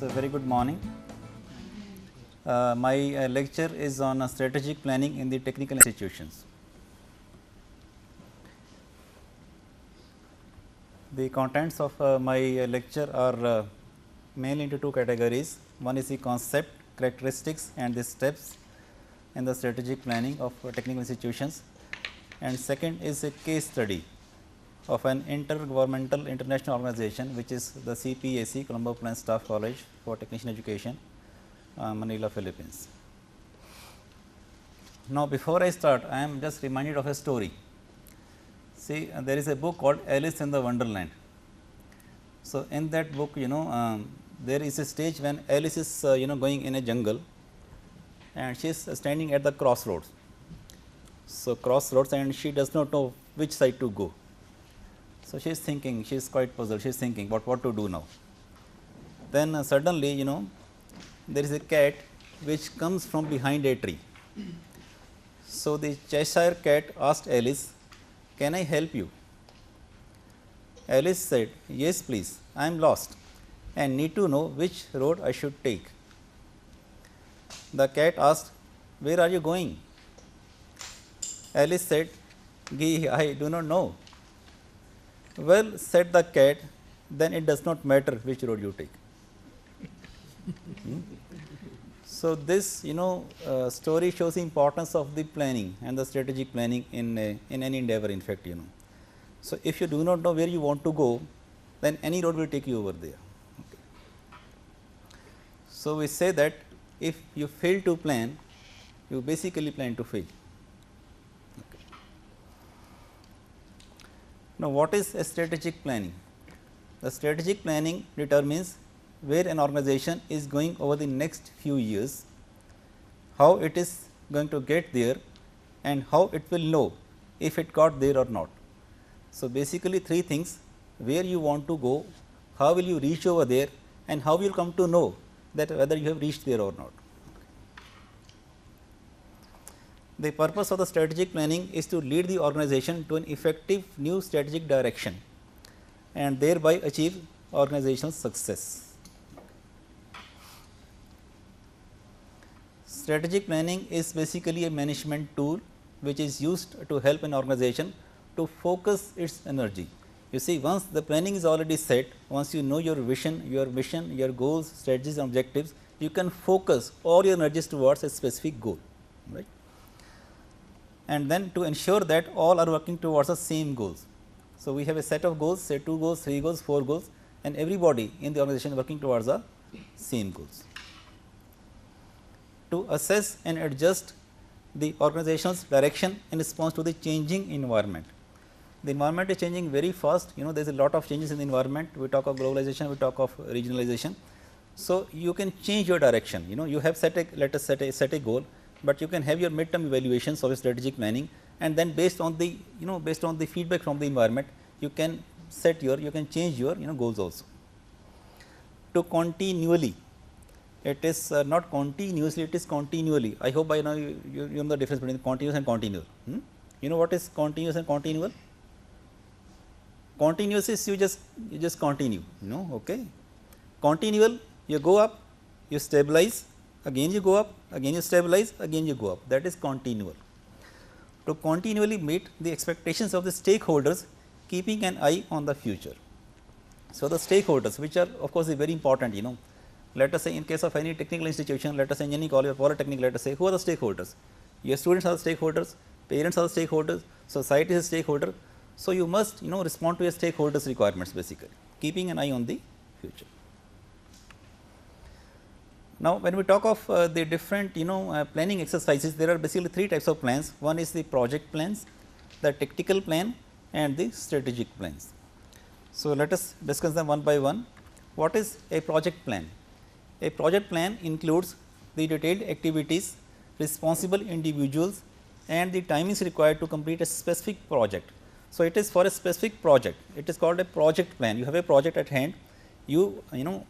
So, very good morning. My lecture is on strategic planning in the technical institutions. The contents of my lecture are mainly into two categories. One is the concept, characteristics and the steps in the strategic planning of technical institutions, and second is a case study of an intergovernmental international organization, which is the CPAC, Colombo Plan Staff College for Technician Education, Manila, Philippines. Now, before I start, I am just reminded of a story. See, there is a book called Alice in the Wonderland. So, in that book, there is a stage when Alice is going in a jungle, and she is standing at the crossroads. So, crossroads, and she does not know which side to go. So, she is thinking, she is quite puzzled, she is thinking what to do now. Then suddenly, there is a cat which comes from behind a tree. So, the Cheshire cat asked Alice, "Can I help you?" Alice said, "Yes, please, I am lost and need to know which road I should take." The cat asked, "Where are you going?" Alice said, "Gee, I do not know." "Well," said the cat, "then it does not matter which road you take." So, this story shows the importance of the planning and the strategic planning in any endeavor, in fact. So, if you do not know where you want to go, then any road will take you over there. Okay. So, we say that if you fail to plan, you basically plan to fail. Okay. Now, what is a strategic planning? The strategic planning determines where an organization is going over the next few years, how it is going to get there, and how it will know if it got there or not. So, basically three things: where you want to go, how will you reach over there, and how will you come to know that whether you have reached there or not. The purpose of the strategic planning is to lead the organization to an effective new strategic direction and thereby achieve organizational success. Strategic planning is basically a management tool which is used to help an organization to focus its energy. You see, once the planning is already set, once you know your vision, your mission, your goals, strategies and objectives, you can focus all your energies towards a specific goal, right. And then to ensure that all are working towards the same goals. So, we have a set of goals, say 2 goals, 3 goals, 4 goals, and everybody in the organization working towards the same goals. To assess and adjust the organization's direction in response to the changing environment. The environment is changing very fast, there is a lot of changes in the environment. We talk of globalization, we talk of regionalization. So, you can change your direction, you have set a, let us set a goal, but you can have your midterm evaluations of strategic planning, and then based on the based on the feedback from the environment, you can set your, you can change your goals also. To continually, it is not continuously, it is continually. I hope by now you know the difference between continuous and continual. You know what is continuous and continual? Continuous is you just continue, okay. Continual, you go up, you stabilize, again you go up, again you stabilize, again you go up, that is continual. To continually meet the expectations of the stakeholders, keeping an eye on the future. So, the stakeholders, which are of course very important, let us say in case of any technical institution, let us say engineering college or polytechnic, let us say, who are the stakeholders? Your students are the stakeholders, parents are the stakeholders, society is a stakeholder. So, you must respond to your stakeholders requirements, basically keeping an eye on the future. Now, when we talk of the different planning exercises, there are basically 3 types of plans. One is the project plans, the tactical plan and the strategic plans. So, let us discuss them one by one. What is a project plan? A project plan includes the detailed activities, responsible individuals and the timings required to complete a specific project. So, it is for a specific project, it is called a project plan. You have a project at hand,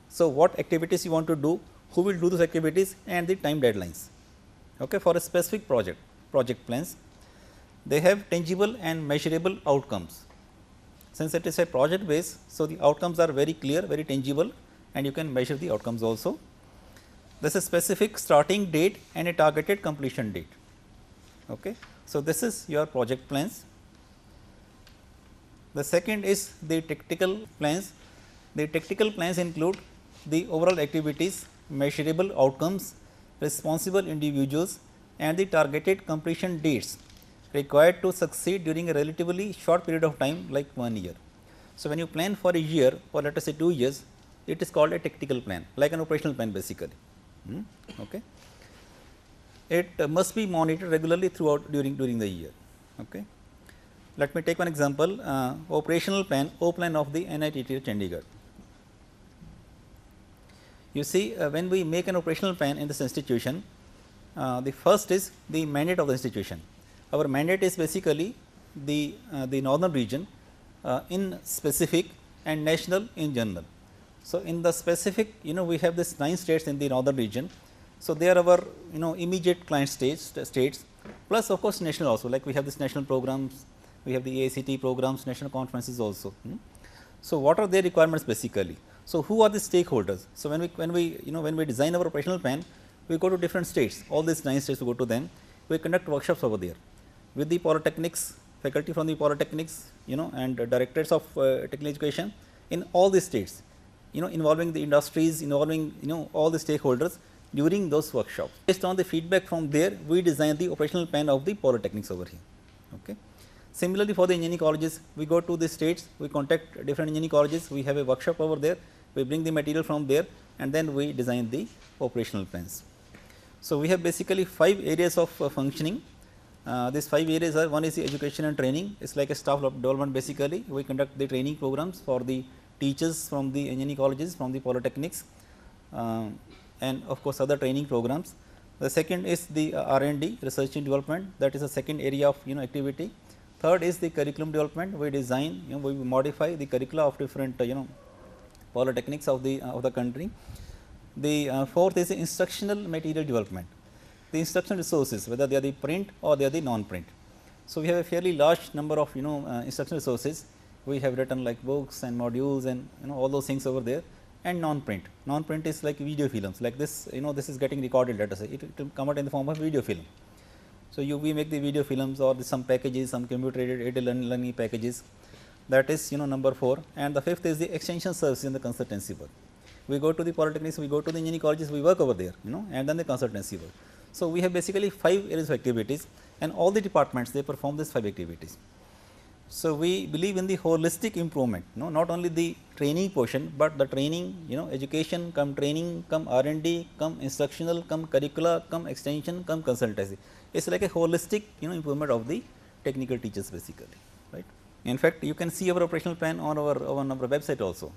so what activities you want to do, who will do those activities and the time deadlines, okay, for a specific project plans. They have tangible and measurable outcomes. Since it is a project base, so the outcomes are very clear, very tangible, and you can measure the outcomes also. This is specific starting date and a targeted completion date. Okay. So, this is your project plans. The second is the tactical plans. The tactical plans include the overall activities, measurable outcomes, responsible individuals and the targeted completion dates required to succeed during a relatively short period of time like 1 year. So, when you plan for a year or let us say 2 years, it is called a tactical plan, like an operational plan basically. Okay. It must be monitored regularly throughout during the year. Okay. Let me take one example, operational plan, O plan of the NITT Chandigarh. You see, when we make an operational plan in this institution, the first is the mandate of the institution. Our mandate is basically the northern region in specific and national in general. So, in the specific, we have this 9 states in the northern region. So, they are our immediate client states plus of course, national also, like we have this national programs, we have the AICT programs, national conferences also. So, what are their requirements basically? So, who are the stakeholders? So, when we design our operational plan, we go to different states, all these 9 states we go to them, we conduct workshops over there with the polytechnics, faculty from the polytechnics, and directors of technical education in all these states, involving the industries, involving all the stakeholders during those workshops. Based on the feedback from there, we design the operational plan of the polytechnics over here. Okay. Similarly, for the engineering colleges, we go to the states, we contact different engineering colleges, we have a workshop over there, we bring the material from there and then we design the operational plans. So, we have basically 5 areas of functioning. These 5 areas are, one is the education and training, it is like a staff development basically. We conduct the training programs for the teachers from the engineering colleges, from the polytechnics and of course, other training programs. The second is the R&D, research and development, that is the second area of activity. Third is the curriculum development, we design, we modify the curricula of different polytechnics of the country. The fourth is the instructional material development, the instructional resources, whether they are the print or they are the non-print. So, we have a fairly large number of instructional resources. We have written like books and modules and all those things over there, and non-print. Non-print is like video films, like this, this is getting recorded, let us say, it will come out in the form of video film. So, we make the video films or some packages, some computer aided learning packages, that is number 4. And the fifth is the extension service in the consultancy work. We go to the polytechnics, we go to the engineering colleges, we work over there, and then the consultancy work. So, we have basically 5 areas of activities and all the departments, they perform these 5 activities. So, we believe in the holistic improvement, not only the training portion, but the training, education come training, come R&D, come instructional, come curricula, come extension, come consultancy. It is like a holistic improvement of the technical teachers basically, right. In fact, you can see our operational plan on our website also.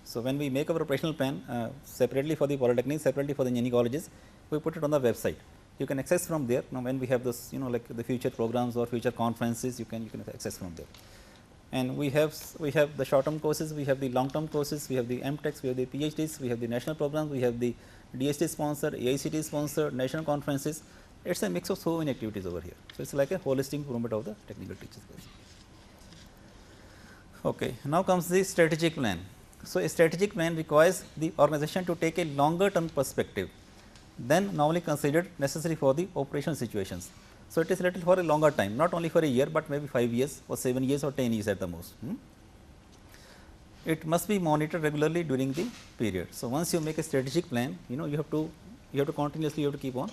So, when we make our operational plan separately for the polytechnics, separately for the engineering colleges, we put it on the website. You can access from there. Now, when we have this, like the future programs or future conferences, you can access from there. And we have the short term courses, we have the long term courses, we have the MTechs, we have the PhDs, we have the national programs, we have the DST sponsored, AICT sponsored, national conferences. It is a mix of so many activities over here. So, it is like a holistic improvement of the technical teachers. Okay. Now, comes the strategic plan. So, a strategic plan requires the organization to take a longer term perspective than normally considered necessary for the operational situations. So, it is little for a longer time, not only for a year, but maybe 5 years or 7 years or 10 years at the most. It must be monitored regularly during the period. So, once you make a strategic plan, you have to continuously keep on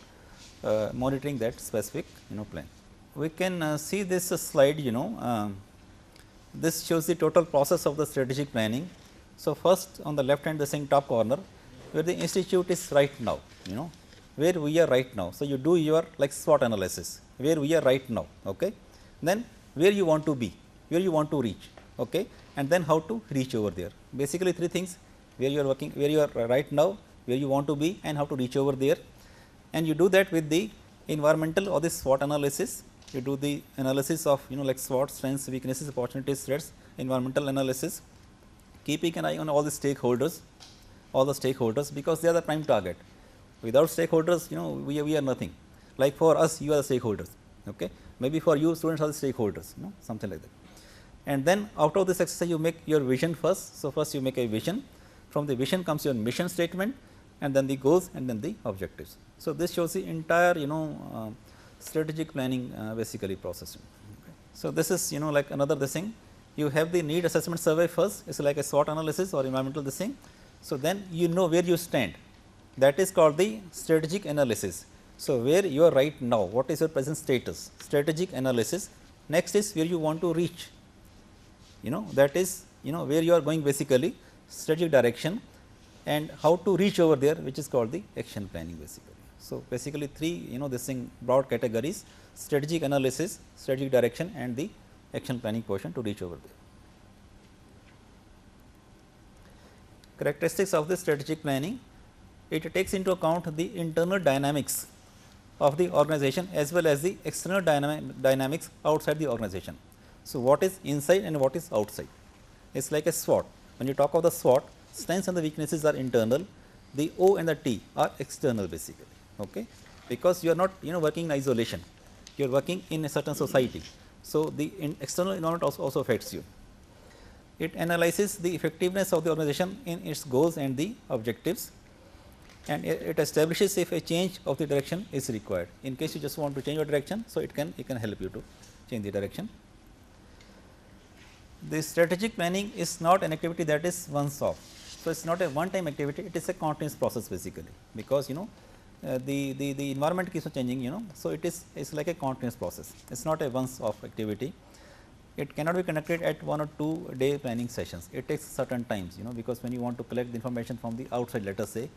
monitoring that specific plan. We can see this slide, this shows the total process of the strategic planning. So, first on the left hand, the saying top corner, where the institute is right now, where we are right now. So, you do your like SWOT analysis, where we are right now, okay. Then where you want to be, where you want to reach, okay, and then how to reach over there. Basically 3 things, where you are working, where you are right now, where you want to be, and how to reach over there. And you do that with the environmental or the SWOT analysis. You do the analysis of like SWOT, strengths, weaknesses, opportunities, threats, environmental analysis, keeping an eye on all the stakeholders, because they are the prime target. Without stakeholders, we are nothing. Like for us, you are the stakeholders, okay. Maybe for you, students are the stakeholders, something like that. And then out of this exercise, you make your vision first. So, first you make a vision. from the vision comes your mission statement and then the goals and then the objectives. So, this shows the entire strategic planning basically process. Okay. So, this is like another this thing, you have the need assessment survey first, it is like a SWOT analysis or environmental this thing. So, then you know where you stand, that is called the strategic analysis. So, where you are right now, what is your present status, strategic analysis. Next is where you want to reach, that is where you are going basically, strategic direction, and how to reach over there, which is called the action planning basically. So, basically 3 this thing broad categories, strategic analysis, strategic direction and the action planning portion to reach over there. Characteristics of the strategic planning, it takes into account the internal dynamics of the organization as well as the external dynamics outside the organization. So, what is inside and what is outside, it is like a SWOT. When you talk of the SWOT, strengths and the weaknesses are internal, the O and the T are external basically, okay? Because you are not working in isolation, you are working in a certain society. So, the external environment also affects you. It analyzes the effectiveness of the organization in its goals and the objectives, and it establishes if a change of the direction is required. In case you just want to change your direction, so it can help you to change the direction. The strategic planning is not an activity that is once off. So, it is not a one time activity, it is a continuous process basically, because the environment keeps on changing, so it's like a continuous process, it is not a once off activity. It cannot be conducted at 1 or 2 day planning sessions, it takes certain times, because when you want to collect the information from the outside, let us say,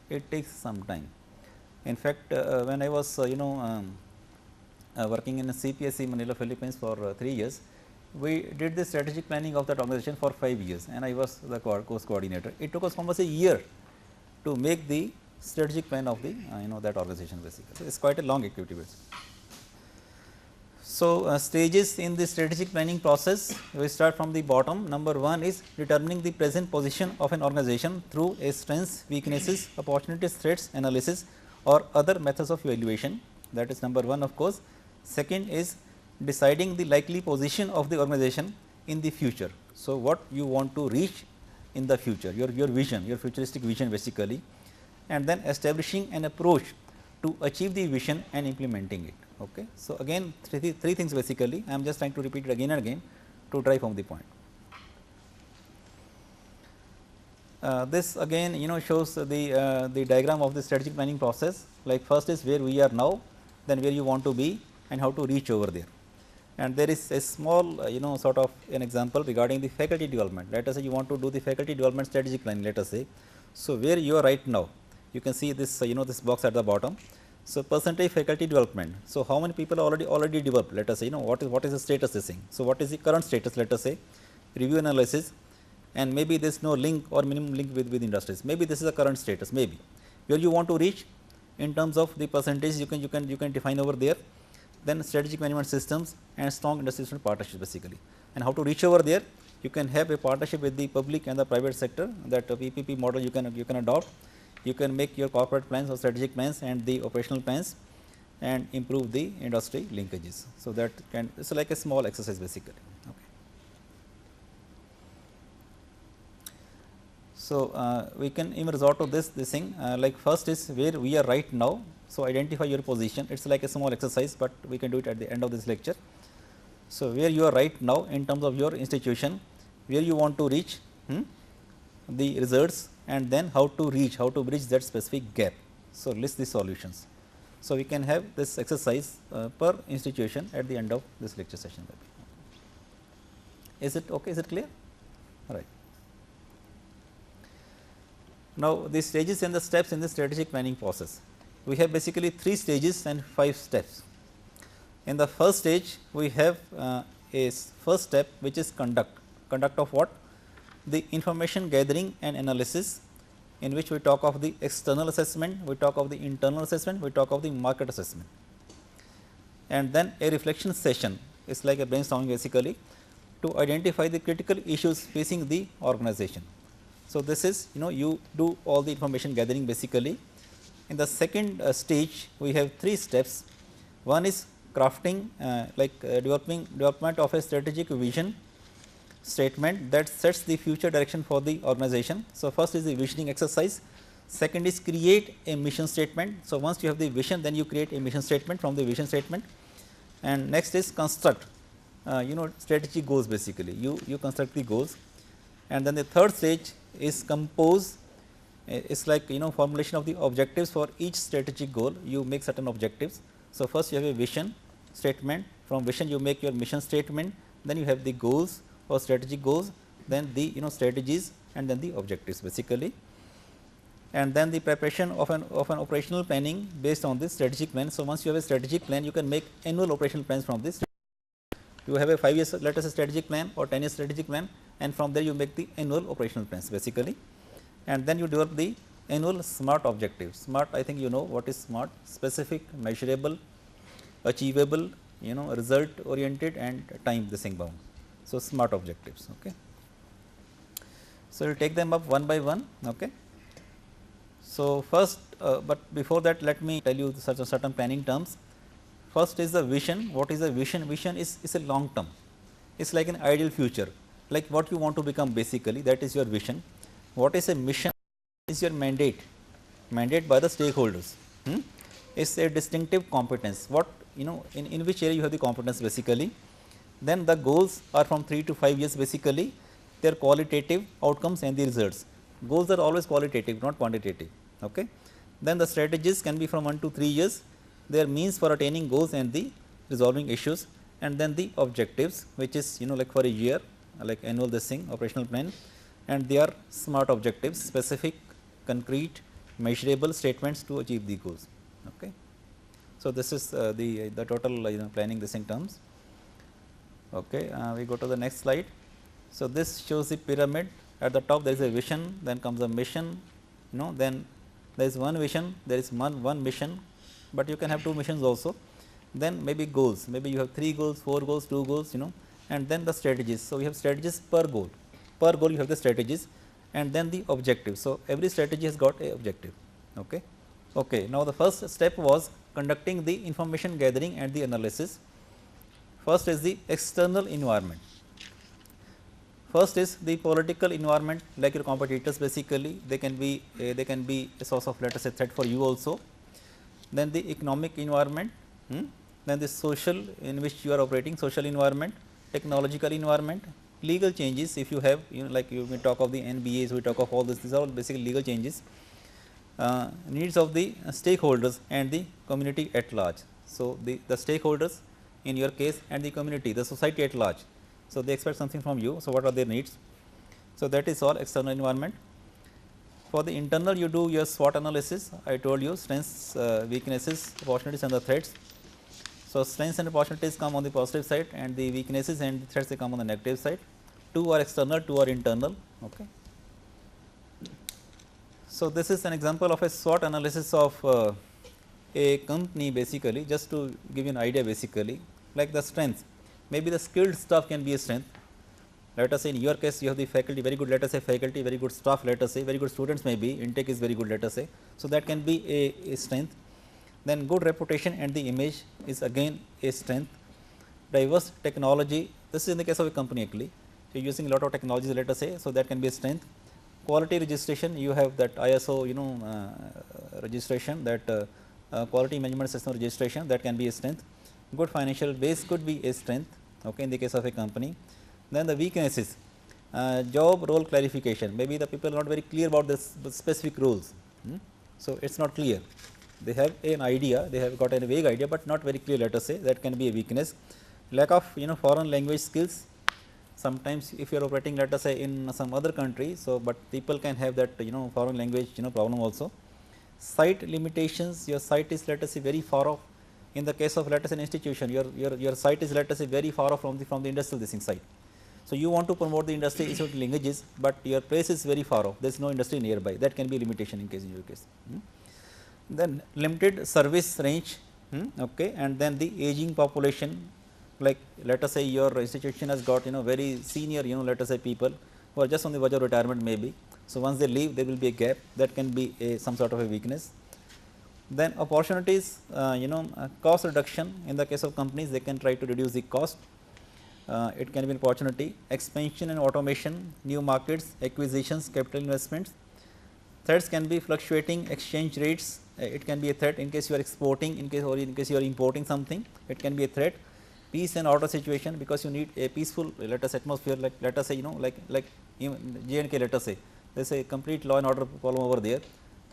it takes some time. In fact, when I was working in a CPSC Manila, Philippines for 3 years, we did the strategic planning of that organization for 5 years and I was the course coordinator. It took us almost a year to make the strategic plan of the that organization basically. So, it is quite a long activity basically. So, stages in the strategic planning process, we start from the bottom. Number 1 is determining the present position of an organization through a strengths, weaknesses, opportunities, threats analysis or other methods of evaluation, that is number 1 of course. Second is deciding the likely position of the organization in the future. So, what you want to reach in the future, your vision, your futuristic vision basically, and then establishing an approach to achieve the vision and implementing it. Okay. So, again three things basically, I am just trying to repeat it again and again to drive home the point. This again shows the diagram of the strategic planning process, like first is where we are now, then where you want to be and how to reach over there. And there is a small sort of an example regarding the faculty development. Let us say you want to do the faculty development strategic planning, let us say. So, where you are right now, you can see this this box at the bottom. So, percentage faculty development. So, how many people are already developed, let us say what is the status this thing. So, what is the current status, let us say, review analysis, and maybe there is no link or minimum link with industries, maybe this is the current status, maybe where you want to reach in terms of the percentage you can define over there. Then strategic management systems and strong industry partnerships basically, and how to reach over there, you can have a partnership with the public and the private sector, that PPP model you can adopt. You can make your corporate plans or strategic plans and the operational plans and improve the industry linkages. So, that can it's like a small exercise basically. Okay. So, we can even resort to this thing, like first is where we are right now. So, identify your position, it is like a small exercise, but we can do it at the end of this lecture. So, where you are right now in terms of your institution, where you want to reach the results, and then how to bridge that specific gap. So, list the solutions. So, we can have this exercise per institution at the end of this lecture session. Is it okay? Is it clear? All right. Now, the stages and the steps in the strategic planning process. We have basically 3 stages and 5 steps. In the first stage, we have a first step which is conduct of what? The information gathering and analysis, in which we talk of the external assessment, we talk of the internal assessment, we talk of the market assessment. And then a reflection session is like a brainstorming basically to identify the critical issues facing the organization. So, this is you do all the information gathering basically. In the second stage, we have 3 steps. One is crafting development of a strategic vision. statement that sets the future direction for the organization. So, first is the visioning exercise, second is create a mission statement. So, once you have the vision, then you create a mission statement from the vision statement, and next is construct strategy goals. Basically, you construct the goals, and then the third stage is compose. It's like formulation of the objectives for each strategic goal. You make certain objectives. So, first you have a vision statement, from vision you make your mission statement, then you have the goals or strategic goals, then the strategies, and then the objectives basically, and then the preparation of an operational planning based on this strategic plan. So, once you have a strategic plan, you can make annual operational plans from this. You have a 5 years let us say strategic plan or 10 years strategic plan, and from there you make the annual operational plans basically, and then you develop the annual SMART objectives. SMART, I think you know what is SMART: specific, measurable, achievable, result oriented, and time this thing bound. So, SMART objectives. Okay. So, we will take them up one by one. Okay. So, first, but before that let me tell you certain planning terms. First is the vision. What is the vision? Vision is a long term, it is like an ideal future, like what you want to become basically, that is your vision. What is a mission? Is your mandate by the stakeholders. It's a distinctive competence, what in which area you have the competence basically. Then the goals are from 3 to 5 years basically, they are qualitative outcomes and the results. Goals are always qualitative, not quantitative. Okay. Then the strategies can be from 1 to 3 years, they are means for attaining goals and the resolving issues. And then the objectives, which is like for a year, like annual this thing operational plan, and they are SMART objectives: specific, concrete, measurable statements to achieve the goals. Okay. So, this is the total planning this in terms. Okay. We go to the next slide. So, this shows the pyramid. At the top there is a vision, then comes a mission, then there is one vision, there is one mission, but you can have 2 missions also. Then maybe goals, maybe you have 3 goals, 4 goals, 2 goals, and then the strategies. So, we have strategies per goal you have the strategies, and then the objectives. So, every strategy has got a objective. Okay. Okay. Now, the first step was conducting the information gathering and the analysis. First is the external environment. First is the political environment, like your competitors basically, they can be a source of let us say threat for you also. Then the economic environment, then the social in which you are operating, social environment, technological environment, legal changes, if you have like you may talk of the NBAs, we talk of all this, these are all basically legal changes, needs of the stakeholders and the community at large. So, the stakeholders in your case and the community, the society at large. So, they expect something from you. So, what are their needs? So, that is all external environment. For the internal, you do your SWOT analysis. I told you strengths, weaknesses, opportunities, and the threats. So, strengths and opportunities come on the positive side, and the weaknesses and the threats they come on the negative side. 2 are external, 2 are internal. Okay. So, this is an example of a SWOT analysis of a company basically, just to give you an idea basically, like the strengths. Maybe the skilled staff can be a strength. Let us say in your case you have the faculty, very good, let us say faculty, very good staff, let us say very good students, maybe intake is very good, let us say. So, that can be a strength. Then good reputation and the image is again a strength. Diverse technology, this is in the case of a company actually, so using a lot of technologies, let us say, so that can be a strength. Quality registration, you have that ISO registration, that quality management system registration, that can be a strength. Good financial base could be a strength, okay, in the case of a company. Then the weaknesses, job role clarification, maybe the people are not very clear about the specific roles. So, it is not clear, they have an idea, they have got a vague idea, but not very clear, let us say, that can be a weakness. Lack of foreign language skills, sometimes if you are operating let us say in some other country, so but people can have that foreign language problem also. Site limitations, your site is let us say very far off. In the case of let us say an institution, your site is let us say very far off from the industrial site. So, you want to promote the industry institute linkages, but your place is very far off, there is no industry nearby, that can be a limitation in your case. Then limited service range, okay, and then the aging population, like let us say your institution has got very senior let us say people who are just on the verge of retirement maybe. So, once they leave there will be a gap, that can be some sort of a weakness. Then opportunities, cost reduction, in the case of companies they can try to reduce the cost. it can be an opportunity. Expansion and automation, new markets, acquisitions, capital investments. Threats can be fluctuating exchange rates, it can be a threat in case you are exporting, in case you are importing something, it can be a threat. Peace and order situation, because you need a peaceful, let us atmosphere, like let us say, like even J&K, let us say there is a complete law and order problem over there,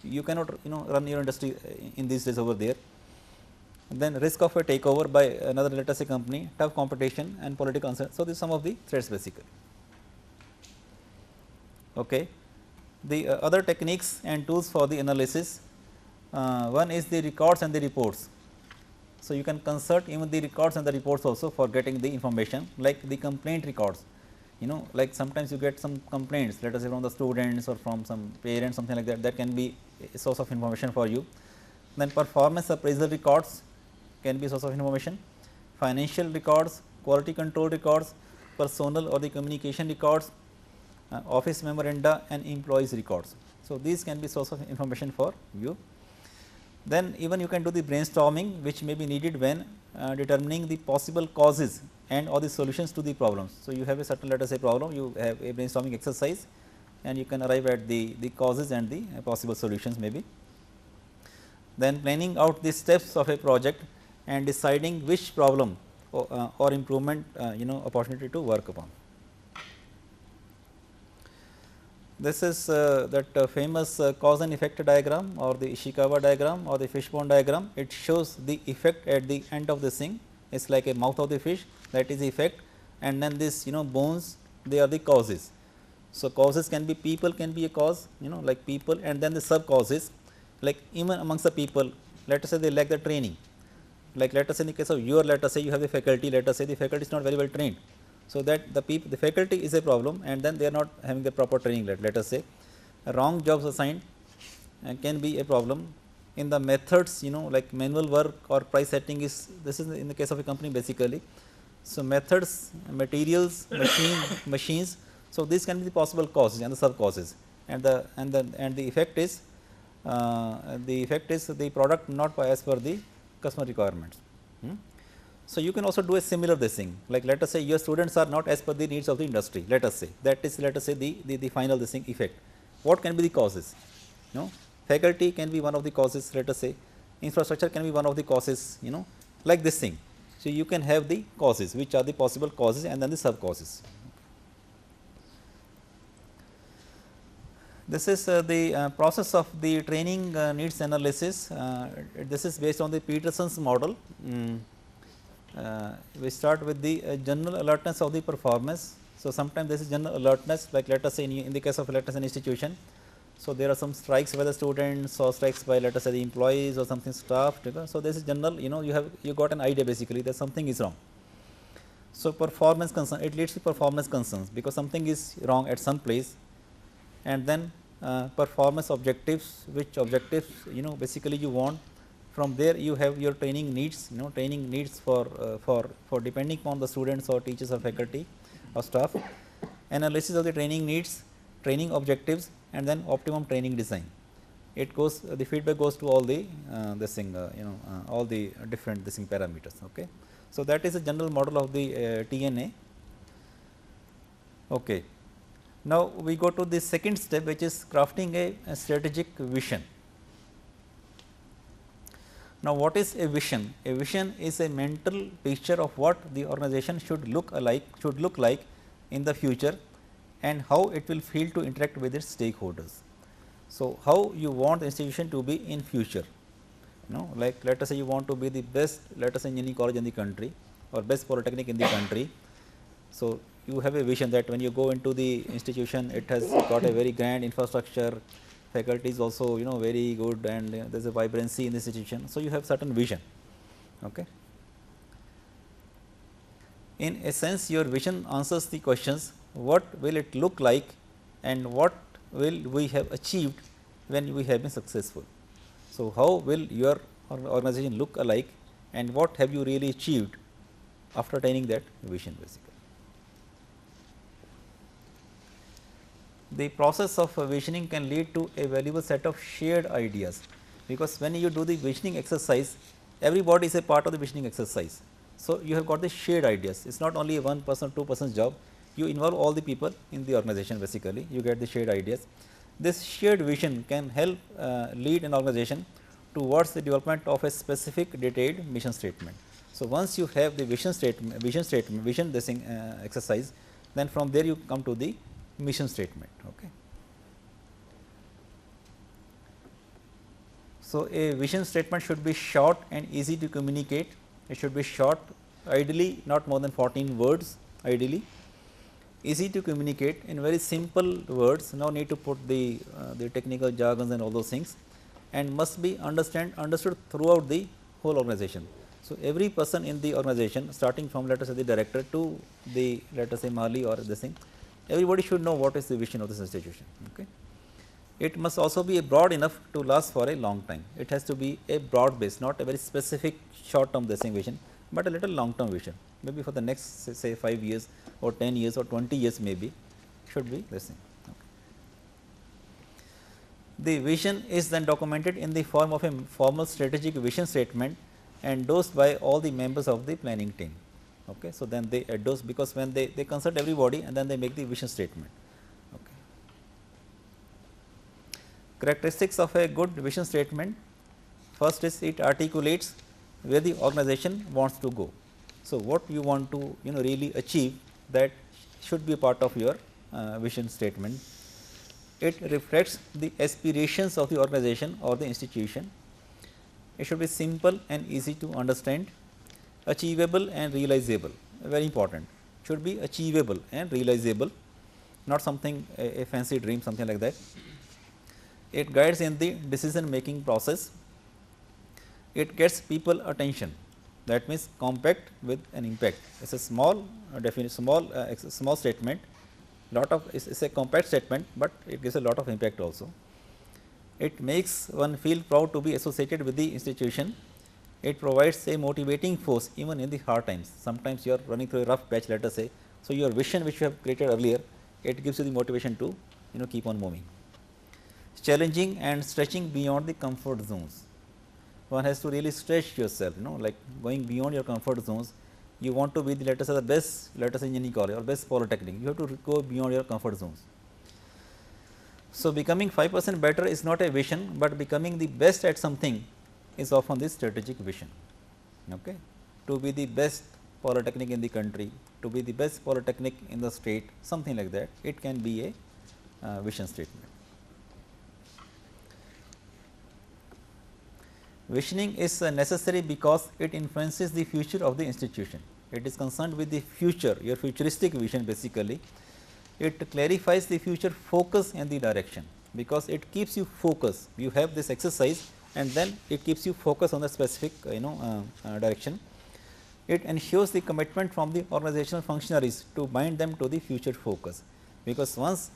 you cannot run your industry in these days over there. And then risk of a takeover by another, let us say, company, tough competition and political concern. So, these are some of the threats basically. Okay. The other techniques and tools for the analysis, one is the records and the reports. So, you can consult even the records and the reports also for getting the information, like the complaint records. Like sometimes you get some complaints, let us say from the students or from some parents, something like that, that can be a source of information for you. Then performance appraisal records can be a source of information, financial records, quality control records, personal or the communication records, office memoranda and employees records. So, these can be source of information for you. Then even you can do the brainstorming, which may be needed when determining the possible causes and or the solutions to the problems. So, you have a certain, let us say, problem, you have a brainstorming exercise and you can arrive at the causes and the possible solutions maybe. Then planning out the steps of a project and deciding which problem or improvement opportunity to work upon. This is that famous cause and effect diagram, or the Ishikawa diagram, or the fishbone diagram. It shows the effect at the end of the thing. It is like a mouth of the fish, that is the effect, and then this bones, they are the causes. So, causes can be people, can be a cause, like people, and then the sub causes, like even amongst the people, let us say they lack the training. Like let us say in the case of your, let us say you have a faculty, let us say the faculty is not very well trained. So, that the faculty is a problem, and then they are not having the proper training, let us say. Wrong jobs assigned can be a problem. In the methods, like manual work or price setting is, this is in the case of a company basically. So, methods, materials, machines. So, these can be the possible causes and the sub causes, and the effect is the product not as per the customer requirements. So, you can also do a similar this thing, like let us say your students are not as per the needs of the industry, let us say, that is, let us say the final this thing effect. What can be the causes? Faculty can be one of the causes, let us say, infrastructure can be one of the causes, like this thing. So, you can have the causes, which are the possible causes, and then the sub causes. This is the process of the training needs analysis. This is based on the Peterson's model. We start with the general alertness of the performance. So, sometimes this is general alertness, like let us say in the case of, let us say, an institution. So, there are some strikes by the students or strikes by, let us say, the employees or something staff. So, this is general, you got an idea basically that something is wrong. So, performance concern, it leads to performance concerns, because something is wrong at some place, and then performance objectives, which objectives basically you want. From there you have your training needs, training needs for depending upon the students or teachers or faculty or staff, analysis of the training needs, training objectives, and then optimum training design. It goes, the feedback goes to all the this thing, all the different this thing parameters. Okay. So, that is a general model of the TNA. Okay. Now, we go to the second step, which is crafting a strategic vision. Now, what is a vision? A vision is a mental picture of what the organization should look like in the future, and how it will feel to interact with its stakeholders. So, how you want the institution to be in future, like let us say you want to be the best, let us say, engineering college in the country or best polytechnic in the country. So, you have a vision that when you go into the institution, it has got a very grand infrastructure, faculty is also very good, and there is a vibrancy in the institution. So, you have certain vision. Okay. In a sense, your vision answers the questions, what will it look like and what will we have achieved when we have been successful. So, how will your organization look alike, and what have you really achieved after attaining that vision basically. The process of visioning can lead to a valuable set of shared ideas, because when you do the visioning exercise, everybody is a part of the visioning exercise. So, you have got the shared ideas, it is not only a one person, two person's job, you involve all the people in the organization basically, you get the shared ideas. This shared vision can help lead an organization towards the development of a specific detailed mission statement. So, once you have the vision this thing, exercise, then from there you come to the mission statement. Okay. So, a vision statement should be short and easy to communicate. It should be short, ideally not more than 14 words, ideally easy to communicate in very simple words, no need to put the technical jargons and all those things, and must be understood throughout the whole organization. So, every person in the organization, starting from let us say the director to the let us say Mali or this thing, everybody should know what is the vision of this institution. Okay. It must also be broad enough to last for a long time. It has to be a broad base, not a very specific short term vision, but a little long term vision, maybe for the next say 5 years or 10 years or 20 years maybe should be this thing. Okay. The vision is then documented in the form of a formal strategic vision statement endorsed by all the members of the planning team. Okay. So, then they endorse, because when they consult everybody and then they make the vision statement. Characteristics of a good vision statement: first is it articulates where the organization wants to go. So, what you want to really achieve, that should be a part of your vision statement. It reflects the aspirations of the organization or the institution. It should be simple and easy to understand, achievable and realizable, very important, should be achievable and realizable, not something a fancy dream, something like that. It guides in the decision making process. It gets people attention, that means compact with an impact. It is a small small statement, lot of it is a compact statement, but it gives a lot of impact also. It makes one feel proud to be associated with the institution. It provides a motivating force even in the hard times. Sometimes you are running through a rough patch, let us say. So, your vision which you have created earlier, it gives you the motivation to keep on moving. Challenging and stretching beyond the comfort zones. One has to really stretch yourself, like going beyond your comfort zones. You want to be the, let us say, the best, let us say, engineering college or best polytechnic, you have to go beyond your comfort zones. So, becoming 5% better is not a vision, but becoming the best at something is often the strategic vision. Okay. To be the best polytechnic in the country, to be the best polytechnic in the state, something like that, it can be a vision statement. Visioning is necessary because it influences the future of the institution. It is concerned with the future, your futuristic vision basically. It clarifies the future focus and the direction, because it keeps you focused. You have this exercise and then it keeps you focused on the specific direction. It ensures the commitment from the organizational functionaries to bind them to the future focus, because once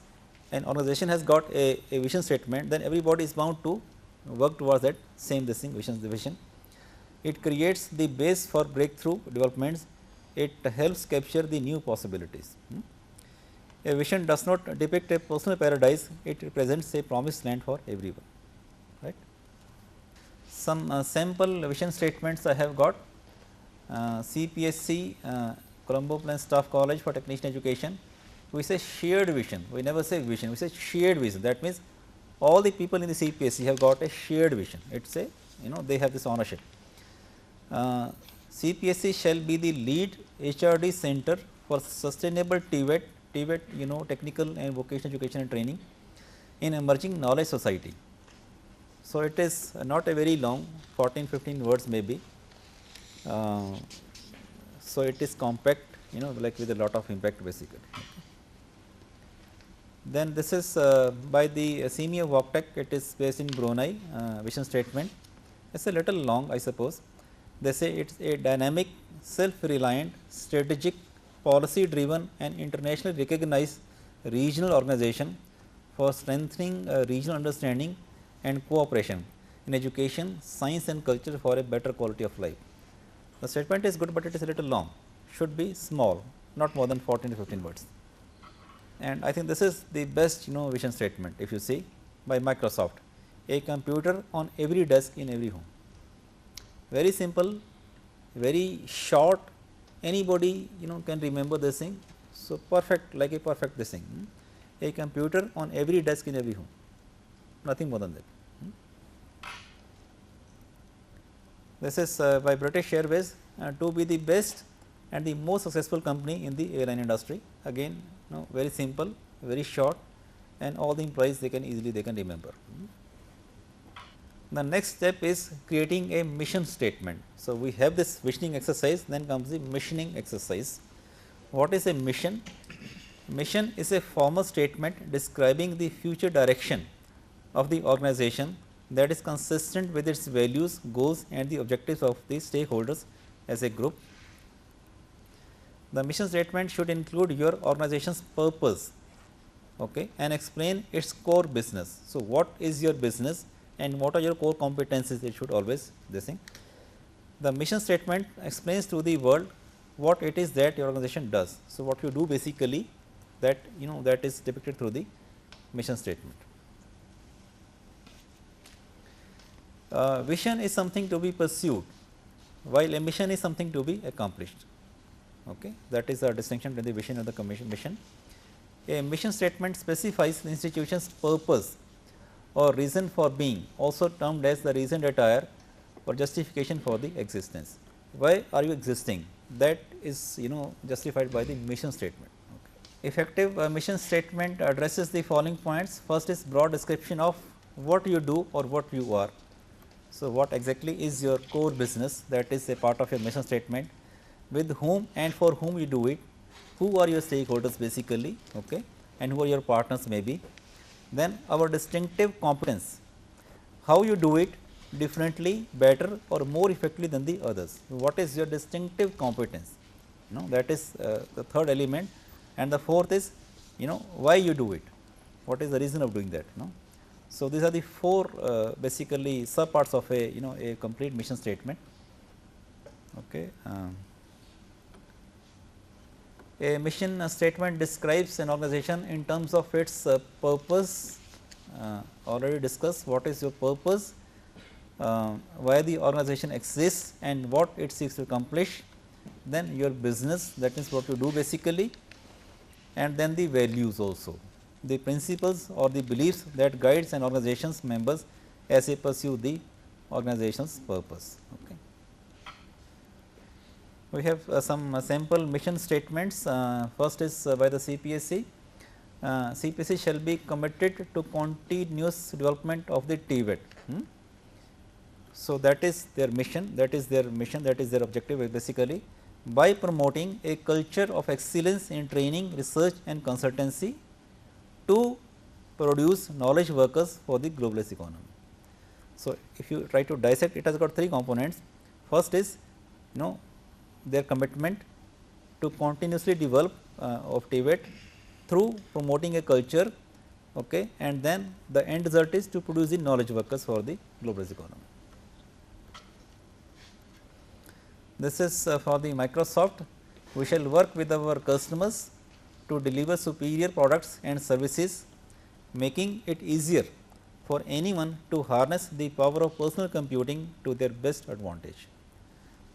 an organization has got a vision statement, then everybody is bound to work towards that same vision. It creates the base for breakthrough developments. It helps capture the new possibilities. A vision does not depict a personal paradise, it represents a promised land for everyone. Right. Some sample vision statements I have got. CPSC, Colombo Plain Staff College for Technician Education, we say shared vision, we never say vision, we say shared vision. That means, all the people in the CPSC have got a shared vision, it is a they have this ownership. CPSC shall be the lead HRD center for sustainable TVET, technical and vocational education and training in emerging knowledge society. So, it is not a very long 14-15 words maybe. So, it is compact, like with a lot of impact basically. Then this is by the Senior Walktech, it is based in Brunei, vision statement. It is a little long, I suppose. They say it is a dynamic, self-reliant, strategic, policy-driven and internationally recognized regional organization for strengthening regional understanding and cooperation in education, science and culture for a better quality of life. The statement is good, but it is a little long, should be small, not more than 14 to 15 words. And I think this is the best vision statement, if you see, by Microsoft, a computer on every desk in every home. Very simple, very short anybody can remember this thing. So, perfect, like a perfect this thing, a computer on every desk in every home, nothing more than that. This is by British Airways to be the best and the most successful company in the airline industry. Again, very simple, very short, and all the employees they can remember. The next step is creating a mission statement. So, we have this visioning exercise, then comes the missioning exercise. What is a mission? Mission is a formal statement describing the future direction of the organization that is consistent with its values, goals and the objectives of the stakeholders as a group. The mission statement should include your organization's purpose, okay, and explain its core business. So, what is your business and what are your core competencies? It should always this thing. The mission statement explains to the world what it is that your organization does. So, what you do basically that that is depicted through the mission statement. Vision is something to be pursued, while a mission is something to be accomplished. Okay. That is the distinction between the vision and the mission. A mission statement specifies the institution's purpose or reason for being, also termed as the reason d'etre or justification for the existence. Why are you existing? That is justified by the mission statement. Okay. Effective mission statement addresses the following points. First is broad description of what you do or what you are. So, what exactly is your core business, that is a part of your mission statement, with whom and for whom you do it, who are your stakeholders basically, okay, and who are your partners maybe. Then our distinctive competence, how you do it differently, better or more effectively than the others. What is your distinctive competence? That is the third element, and the fourth is why you do it, what is the reason of doing that. So, these are the four basically sub parts of a complete mission statement. Okay. A mission statement describes an organization in terms of its purpose, already discussed what is your purpose, why the organization exists and what it seeks to accomplish, then your business, that means what you do basically, and then the values also, the principles or the beliefs that guides an organization's members as they pursue the organization's purpose. Okay. We have some sample mission statements. First is by the CPSC. CPSC shall be committed to continuous development of the TVET. So, that is their mission, that is their objective basically, by promoting a culture of excellence in training, research and consultancy to produce knowledge workers for the globalist economy. So, if you try to dissect, it has got three components. First is their commitment to continuously develop of TVET through promoting a culture, okay, and then the end result is to produce the knowledge workers for the globalist economy. This is for the Microsoft. We shall work with our customers to deliver superior products and services, making it easier for anyone to harness the power of personal computing to their best advantage.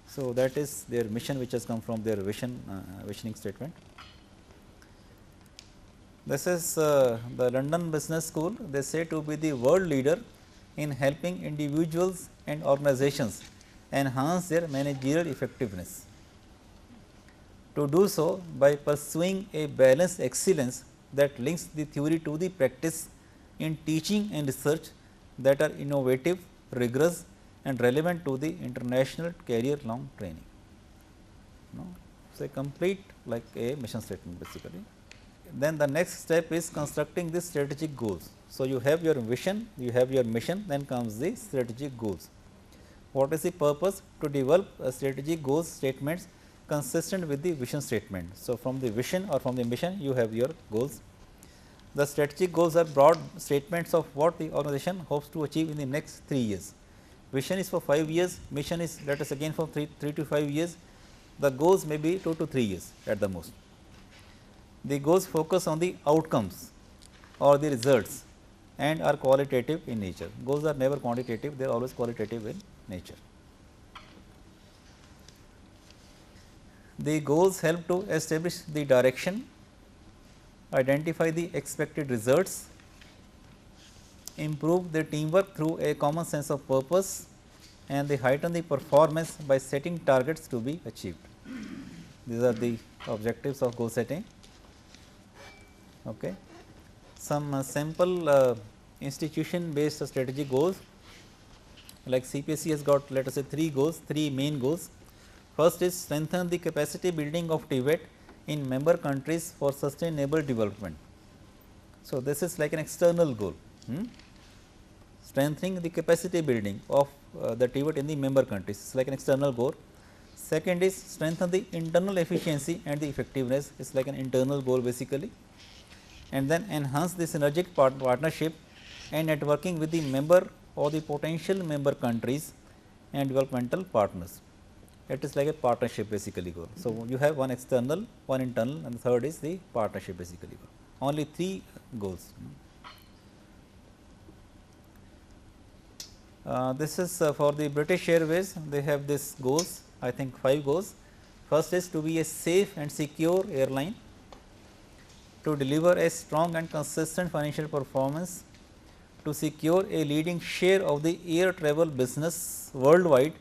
So, that is their mission, which has come from their visioning statement. This is the London Business School. They say to be the world leader in helping individuals and organizations enhance their managerial effectiveness. To do so by pursuing a balanced excellence that links the theory to the practice in teaching and research that are innovative, rigorous and relevant to the international career long training. So, a complete like a mission statement basically. Then the next step is constructing the strategic goals. So, you have your vision, you have your mission, then comes the strategic goals. What is the purpose? To develop strategic goals statements consistent with the vision statement. So, from the vision or from the mission you have your goals. The strategic goals are broad statements of what the organization hopes to achieve in the next 3 years. Vision is for 5 years, mission is let us again for 3 to 5 years, the goals may be 2 to 3 years at the most. The goals focus on the outcomes or the results and are qualitative in nature. Goals are never quantitative, they are always qualitative in nature. The goals help to establish the direction, identify the expected results, improve the teamwork through a common sense of purpose, and they heighten the performance by setting targets to be achieved. These are the objectives of goal setting. Okay. Some sample institution based strategic goals, like CPSC has got, let us say, 3 goals, 3 main goals. First is strengthen the capacity building of TVET in member countries for sustainable development. So, this is like an external goal, strengthening the capacity building of the TVET in the member countries, it is like an external goal. Second is strengthen the internal efficiency and the effectiveness, it is like an internal goal basically, and then enhance the synergic partnership and networking with the member or the potential member countries and developmental partners. It is like a partnership basically goal. So, you have one external, one internal, and the third is the partnership basically goal. Only 3 goals. This is for the British Airways, they have this goals, I think 5 goals. First is to be a safe and secure airline, to deliver a strong and consistent financial performance, to secure a leading share of the air travel business worldwide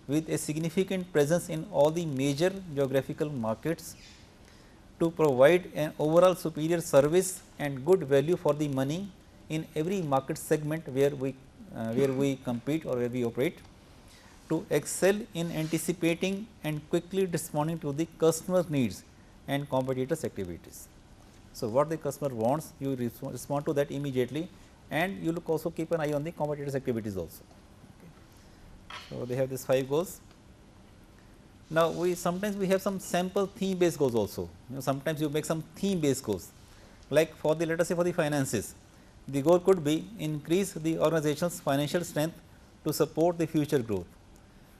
with a significant presence in all the major geographical markets, to provide an overall superior service and good value for the money in every market segment where we compete or where we operate, to excel in anticipating and quickly responding to the customer's needs and competitors' activities. So, what the customer wants, you respond to that immediately, and you look also keep an eye on the competitors' activities also. Okay. So, they have these 5 goals. Now, sometimes we have some sample theme based goals also. Sometimes you make some theme based goals, like for the, let us say, for the finances, the goal could be increase the organization's financial strength to support the future growth.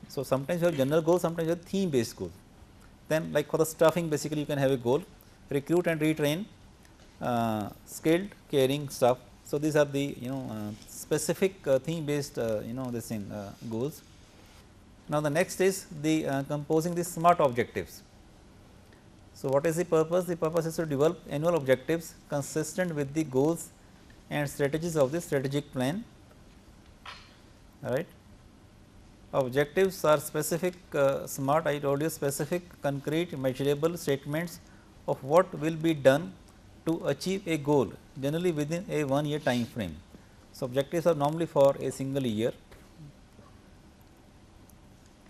So, sometimes you have general goals, sometimes you have theme based goals. Then, like for the staffing, basically you can have a goal, recruit and retrain skilled caring staff. So, these are the specific theme based this thing goals. Now, the next is the composing the SMART objectives. So, what is the purpose? The purpose is to develop annual objectives consistent with the goals and strategies of the strategic plan. All right. Objectives are specific, SMART, I told you, specific, concrete, measurable statements of what will be done to achieve a goal, generally within a 1 year time frame. So, objectives are normally for a single year.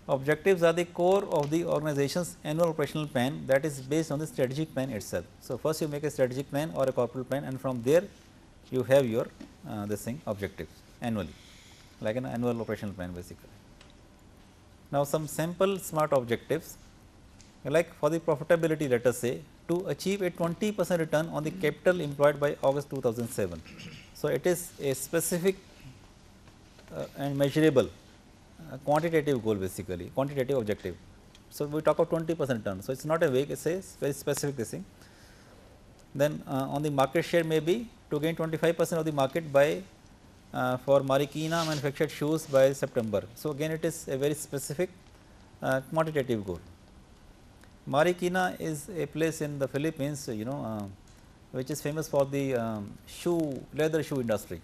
Objectives are the core of the organization's annual operational plan, that is based on the strategic plan itself. So, first you make a strategic plan or a corporate plan, and from there you have your this thing objectives annually, like an annual operational plan basically. Now, some sample SMART objectives, like for the profitability, let us say, to achieve a 20% return on the capital employed by August 2007. So, it is a specific and measurable quantitative goal basically, quantitative objective. So, we talk of 20% return. So, it is not a vague, it is a very specific this thing. Then on the market share may be to gain 25% of the market by for Marikina manufactured shoes by September. So, again it is a very specific quantitative goal. Marikina is a place in the Philippines, which is famous for the leather shoe industry.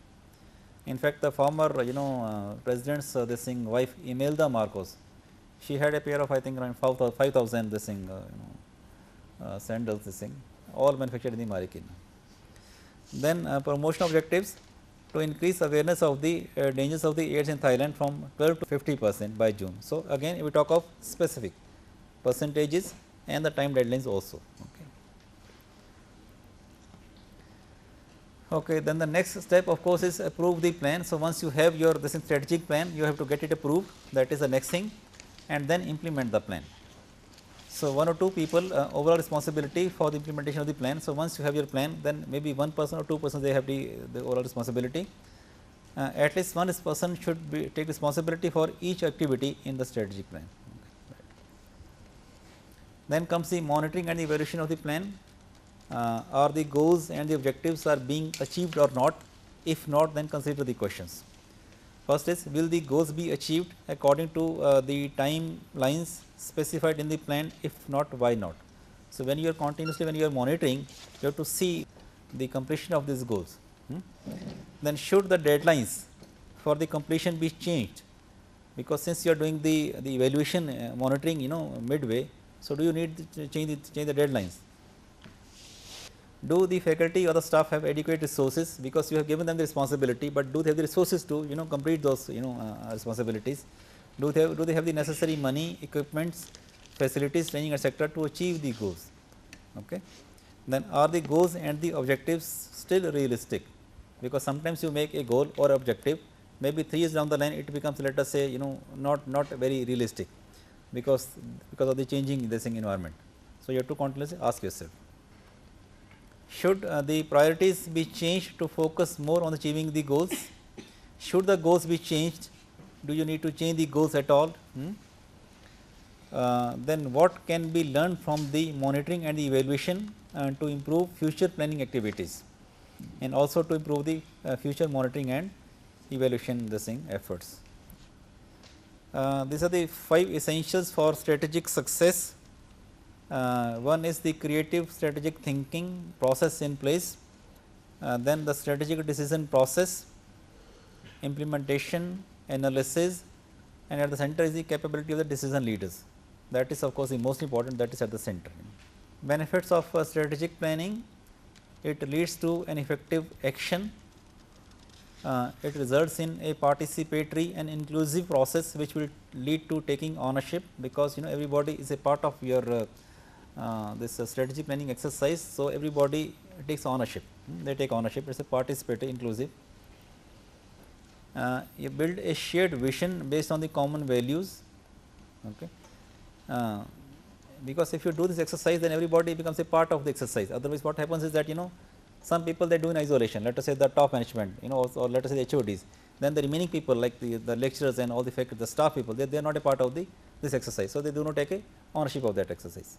In fact, the former president's this thing wife Imelda Marcos, she had a pair of I think around 5,000 this thing sandals, this thing all manufactured in the Marikina. Then promotion objectives, to increase awareness of the dangers of the AIDS in Thailand from 12 to 50% by June. So, again we talk of specific percentages and the time deadlines also. Okay. Then the next step of course is approve the plan. So, once you have your this strategic plan, you have to get it approved, that is the next thing, and then implement the plan. So, 1 or 2 people overall responsibility for the implementation of the plan. So, once you have your plan, then maybe 1% or 2% they have the overall responsibility. At least one person should take responsibility for each activity in the strategic plan. Okay. Right. Then comes the monitoring and the evaluation of the plan. Are the goals and the objectives are being achieved or not? If not, then consider the questions. First is, will the goals be achieved according to the timelines specified in the plan? If not, why not? So, when you are continuously, when you are monitoring, you have to see the completion of these goals. Then should the deadlines for the completion be changed? Because since you are doing the evaluation monitoring midway, so do you need to change the deadlines? Do the faculty or the staff have adequate resources, because you have given them the responsibility, but do they have the resources to complete those responsibilities? Do they have the necessary money, equipments, facilities, training, etc., to achieve the goals? Okay. Then are the goals and the objectives still realistic? Because sometimes you make a goal or objective, maybe 3 years down the line it becomes, let us say, not very realistic, because of the changing this environment. So, you have to continuously ask yourself. Should the priorities be changed to focus more on achieving the goals? Should the goals be changed? Do you need to change the goals at all? Then what can be learned from the monitoring and the evaluation to improve future planning activities, and also to improve the future monitoring and evaluation efforts. These are the 5 essentials for strategic success. One is the creative strategic thinking process in place, then the strategic decision process, implementation, analysis, and at the center is the capability of the decision leaders. That is of course the most important, that is at the center. Benefits of strategic planning: it leads to an effective action, it results in a participatory and inclusive process which will lead to taking ownership, because everybody is a part of your this strategic planning exercise. So, everybody takes ownership, they take ownership, it is a participatory, inclusive. You build a shared vision based on the common values, okay. Because if you do this exercise, then everybody becomes a part of the exercise. Otherwise, what happens is that some people they do in isolation, let us say the top management, or let us say the HODs, then the remaining people like the lecturers and all the faculty, the staff people, they are not a part of this exercise. So, they do not take a ownership of that exercise.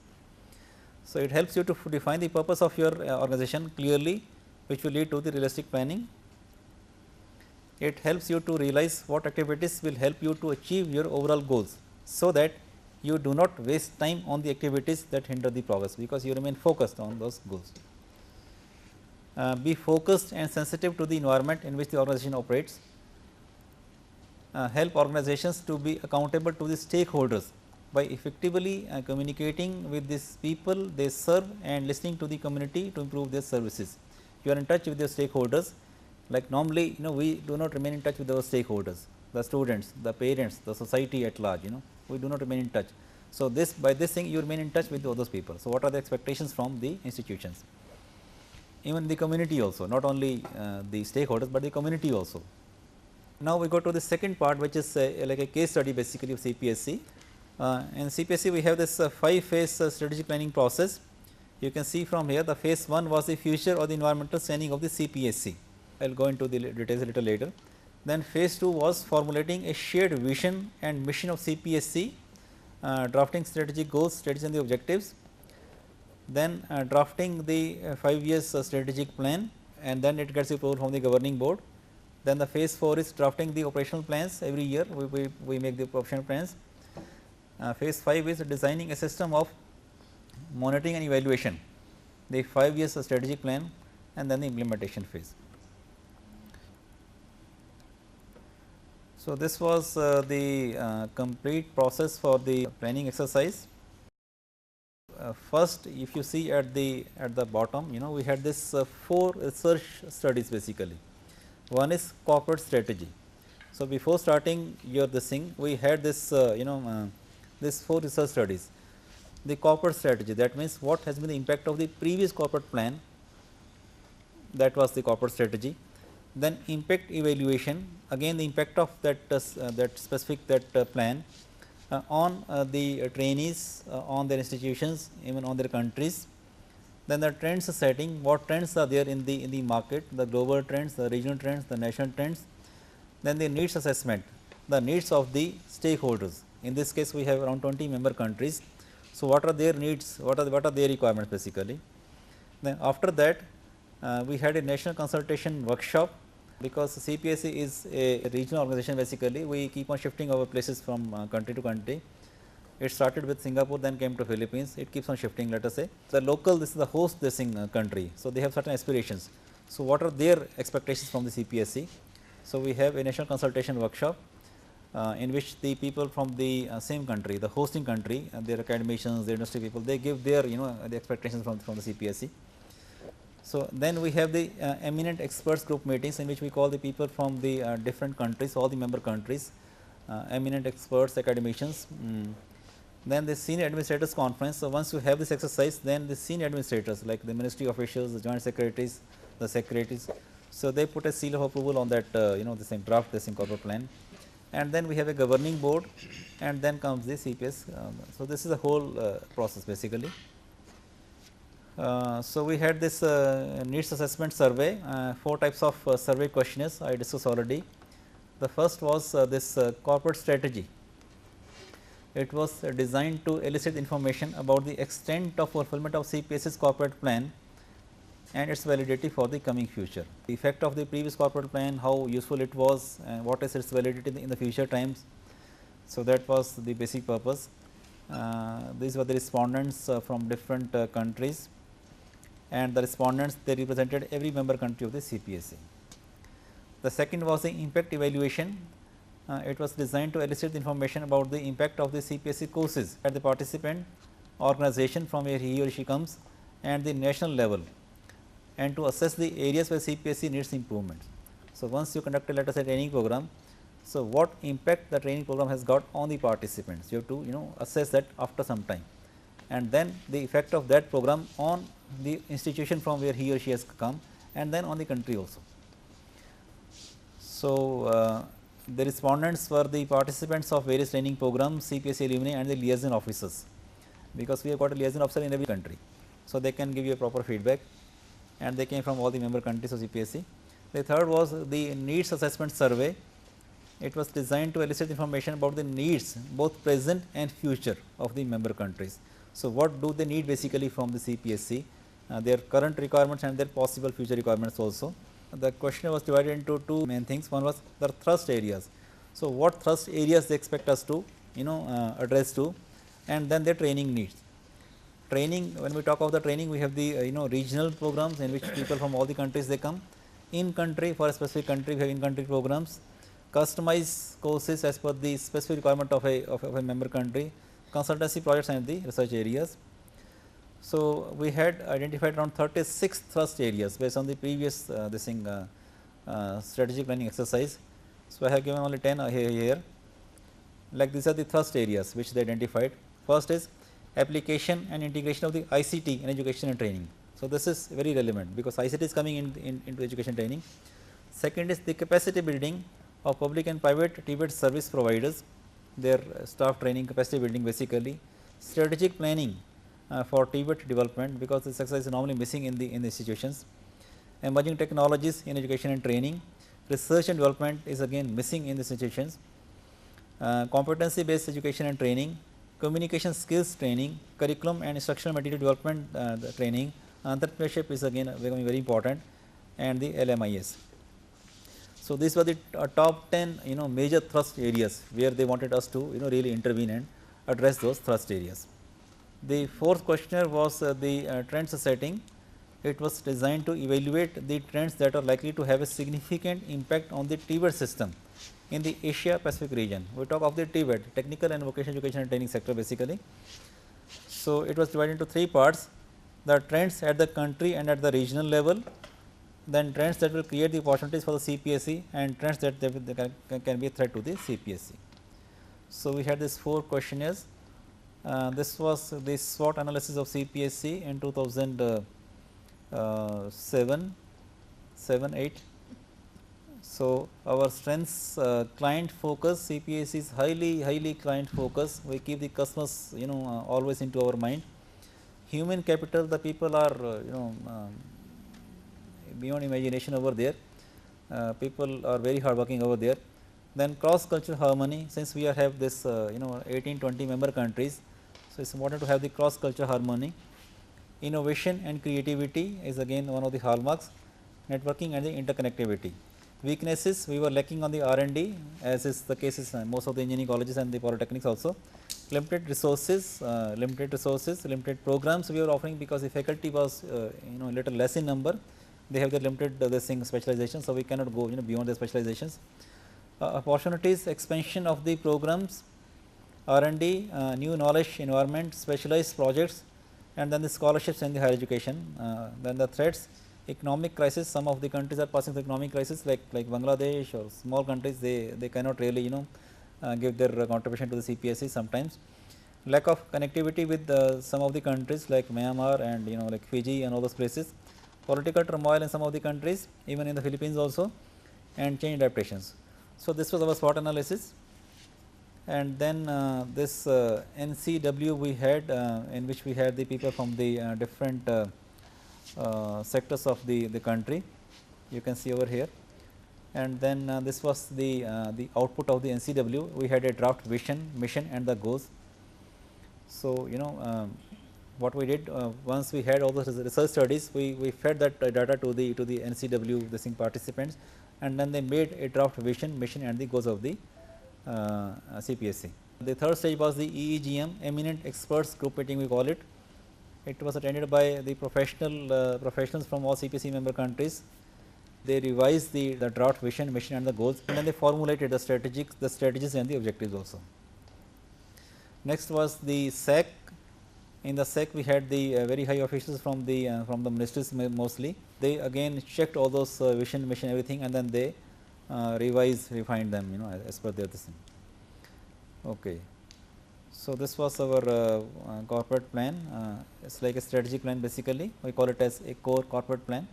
So, it helps you to define the purpose of your organization clearly, which will lead to the realistic planning. It helps you to realize what activities will help you to achieve your overall goals, so that you do not waste time on the activities that hinder the progress, because you remain focused on those goals. Be focused and sensitive to the environment in which the organization operates. Help organizations to be accountable to the stakeholders by effectively communicating with these people they serve and listening to the community to improve their services. You are in touch with your stakeholders, like normally we do not remain in touch with our stakeholders, the students, the parents, the society at large, we do not remain in touch. So, by this thing you remain in touch with all those people. So, what are the expectations from the institutions, even the community also, not only the stakeholders, but the community also. Now, we go to the second part, which is like a case study basically of CPSC. In CPSC we have this 5-phase strategic planning process. You can see from here the phase 1 was the future or the environmental standing of the CPSC. I will go into the details a little later. Then phase 2 was formulating a shared vision and mission of CPSC, drafting strategic goals, strategies and the objectives, then drafting the 5 years strategic plan, and then it gets approved from the governing board. Then the phase 4 is drafting the operational plans. Every year we make the operational plans. Phase 5 is designing a system of monitoring and evaluation, the 5 years strategic plan, and then the implementation phase. So, this was the complete process for the planning exercise. First, if you see at the bottom, we had this 4 research studies basically. One is corporate strategy. So, before starting your this thing, we had this this 4 research studies. The corporate strategy, that means what has been the impact of the previous corporate plan, that was the corporate strategy. Then impact evaluation, again the impact of that specific plan on the trainees, on their institutions, even on their countries. Then the trends setting, what trends are there in the market, the global trends, the regional trends, the national trends. Then the needs assessment, the needs of the stakeholders. In this case, we have around 20 member countries. So, what are their needs, what are their requirements basically. Then after that, we had a national consultation workshop. because CPSC is a regional organization basically, we keep on shifting our places from country to country. It started with Singapore, then came to Philippines, it keeps on shifting, let us say. The local, this is the host this country, so they have certain aspirations. So, what are their expectations from the CPSC? So, we have a national consultation workshop in which the people from the same country, the hosting country, their academicians, their industry people, they give their the expectations from the CPSC. So, then we have the eminent experts group meetings, in which we call the people from the different countries, all the member countries, eminent experts, academicians. Then the senior administrators conference. So, once you have this exercise, then the senior administrators like the ministry officials, the joint secretaries, the secretaries. So, they put a seal of approval on that the same draft, the same corporate plan, and then we have a governing board, and then comes the CPS. So, this is the whole process basically. So, we had this needs assessment survey, 4 types of survey questionnaires I discussed already. The first was this corporate strategy. It was designed to elicit information about the extent of fulfillment of CPSC's corporate plan and its validity for the coming future. The effect of the previous corporate plan, how useful it was, and what is its validity in the future times. So, that was the basic purpose. These were the respondents from different countries, and the respondents, they represented every member country of the CPSC. The second was the impact evaluation. It was designed to elicit information about the impact of the CPSC courses at the participant organization from where he or she comes and the national level, and to assess the areas where CPSC needs improvement. So, once you conduct a, let us say, training program, so what impact the training program has got on the participants, you have to assess that after some time, and then the effect of that program on the institution from where he or she has come, and then on the country also. So, the respondents were the participants of various training programs, CPSC alumni and the liaison officers, because we have got a liaison officer in every country. So, they can give you a proper feedback, and they came from all the member countries of CPSC. The third was the needs assessment survey. It was designed to elicit information about the needs both present and future of the member countries. So, what do they need basically from the CPSC, their current requirements and their possible future requirements also. The question was divided into 2 main things. One was the thrust areas. So, what thrust areas they expect us to address to, and then their training needs. Training, when we talk of the training, we have the regional programs in which people from all the countries they come. In country, for a specific country, we have in country programs, customized courses as per the specific requirement of a member country, consultancy projects and the research areas. So, we had identified around 36 thrust areas based on the previous strategic planning exercise. So, I have given only 10 here. Like these are the thrust areas which they identified. First is application and integration of the ICT in education and training. So, this is very relevant because ICT is coming into education training. Second is the capacity building of public and private TVET service providers, their staff training, capacity building basically. Strategic planning for TVET development, because this exercise is normally missing in the institutions. Emerging technologies in education and training, research and development is again missing in the institutions. Competency based education and training, communication skills training, curriculum and instructional material development training, entrepreneurship is again becoming very important, and the LMIS. So, these were the top 10 major thrust areas where they wanted us to really intervene and address those thrust areas. The fourth questionnaire was the trends setting. It was designed to evaluate the trends that are likely to have a significant impact on the TVET system in the Asia Pacific region. We talk of the TVET, technical and vocational education and training sector basically. So, it was divided into 3 parts: the trends at the country and at the regional level, then trends that will create the opportunities for the CPSC, and trends that can be a threat to the CPSC. So, we had these 4 questionnaires. This was the SWOT analysis of CPSC in 2007-8. So, our strengths, client focus, CPSC is highly client focus. We keep the customers always into our mind. Human capital, the people are beyond imagination over there. People are very hardworking over there. Then cross cultural harmony, since we have this 18-20 member countries. So, it is important to have the cross cultural harmony. Innovation and creativity is again one of the hallmarks, networking and the interconnectivity. Weaknesses, we were lacking on the R&D, as is the case in most of the engineering colleges and the polytechnics also. Limited resources, limited programs we were offering, because the faculty was little less in number. They have the limited this thing specialization, so we cannot go beyond the specializations. Opportunities, expansion of the programs, R&D, new knowledge environment, specialized projects, and then the scholarships in the higher education. Then the threats, economic crisis. Some of the countries are passing the economic crisis, like Bangladesh or small countries. They cannot really give their contribution to the CPSE sometimes. Lack of connectivity with some of the countries like Myanmar and like Fiji and all those places. Political turmoil in some of the countries, even in the Philippines also, and change adaptations. So this was our SWOT analysis. And then this NCW we had, in which we had the people from the different sectors of the country. You can see over here. And then this was the output of the NCW. We had a draft vision, mission, and the goals. So what we did, once we had all the research studies, we fed that data to the NCW participants, and then they made a draft vision, mission, and the goals of the CPSE. The third stage was the EEGM, Eminent Experts Group Meeting we call it. It was attended by the professionals from all CPSE member countries. They revised the draft vision, mission, and the goals, and then they formulated the strategies and the objectives also. Next was the SAC. In the SAC, we had the very high officials from the ministries mostly. They again checked all those vision, mission, everything, and then they refined them, as per their thing. Okay. So this was our corporate plan. It's like a strategy plan basically. We call it as a core corporate plan.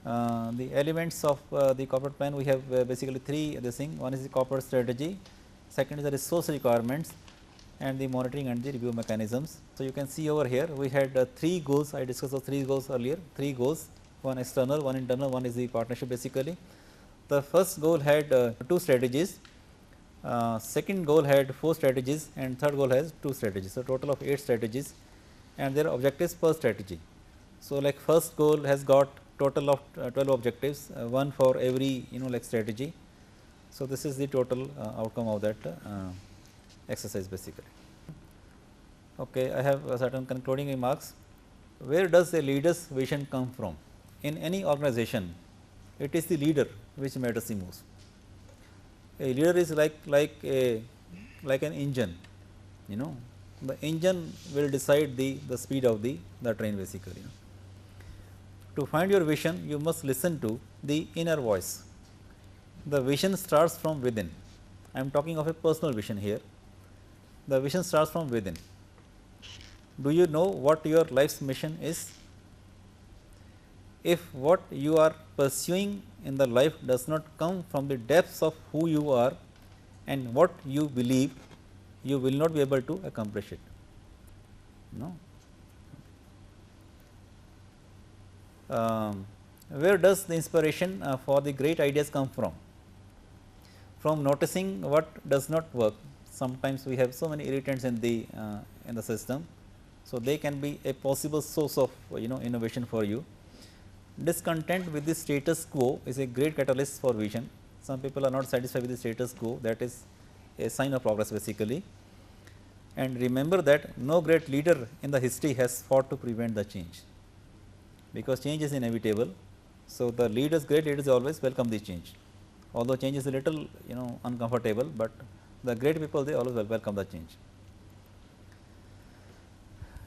The elements of the corporate plan, we have basically three this thing. One is the corporate strategy, second is the resource requirements, and the monitoring and the review mechanisms. So you can see over here we had three goals. I discussed the three goals earlier. Three goals, one external, one internal, one is the partnership basically. The first goal had two strategies, second goal had 4 strategies, and third goal has 2 strategies. So total of 8 strategies, and their objectives per strategy. So like first goal has got total of 12 objectives, one for every like strategy. So this is the total outcome of that exercise basically. Okay, I have certain concluding remarks. Where does a leader's vision come from? In any organization, it is the leader which matters the most. A leader is like an engine, the engine will decide the speed of the train basically. To find your vision, you must listen to the inner voice. The vision starts from within. I am talking of a personal vision here. The vision starts from within. Do you know what your life's mission is? If what you are pursuing in the life does not come from the depths of who you are and what you believe, you will not be able to accomplish it. Where does the inspiration for the great ideas come from? From noticing what does not work. Sometimes we have so many irritants in the system, so they can be a possible source of innovation for you. Discontent with the status quo is a great catalyst for vision. Some people are not satisfied with the status quo, that is a sign of progress basically. And remember that no great leader in the history has fought to prevent the change, because change is inevitable. So the great leaders always welcome the change, although change is a little uncomfortable, but the great people, they always welcome the change.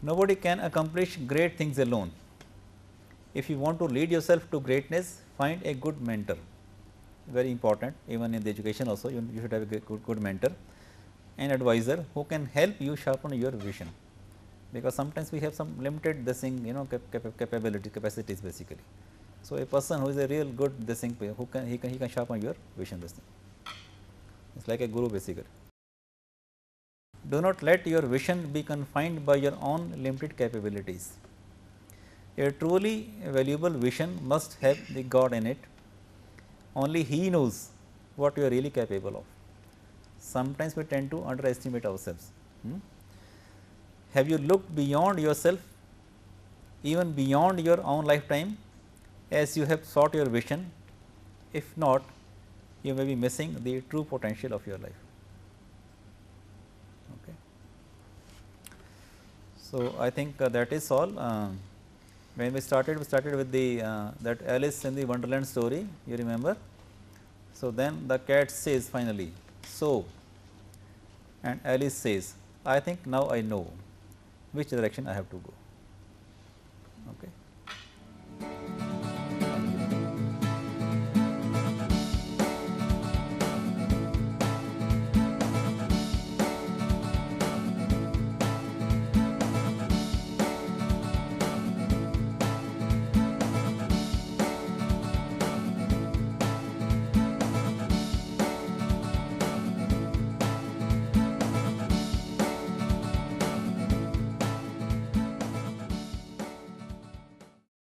Nobody can accomplish great things alone. If you want to lead yourself to greatness, find a good mentor. Very important, even in the education also, you should have a good mentor, an advisor who can help you sharpen your vision, because sometimes we have some limited capacities basically. So a person who is a real good who can sharpen your vision. It's like a guru basically. Do not let your vision be confined by your own limited capabilities. A truly valuable vision must have the God in it. Only He knows what you are really capable of. Sometimes we tend to underestimate ourselves. Have you looked beyond yourself, even beyond your own lifetime, as you have sought your vision? if not, you may be missing the true potential of your life. Okay. So, I think that is all. When we started with the that Alice in the Wonderland story, you remember. So, then the cat says finally, so, and Alice says, I think now I know which direction I have to go.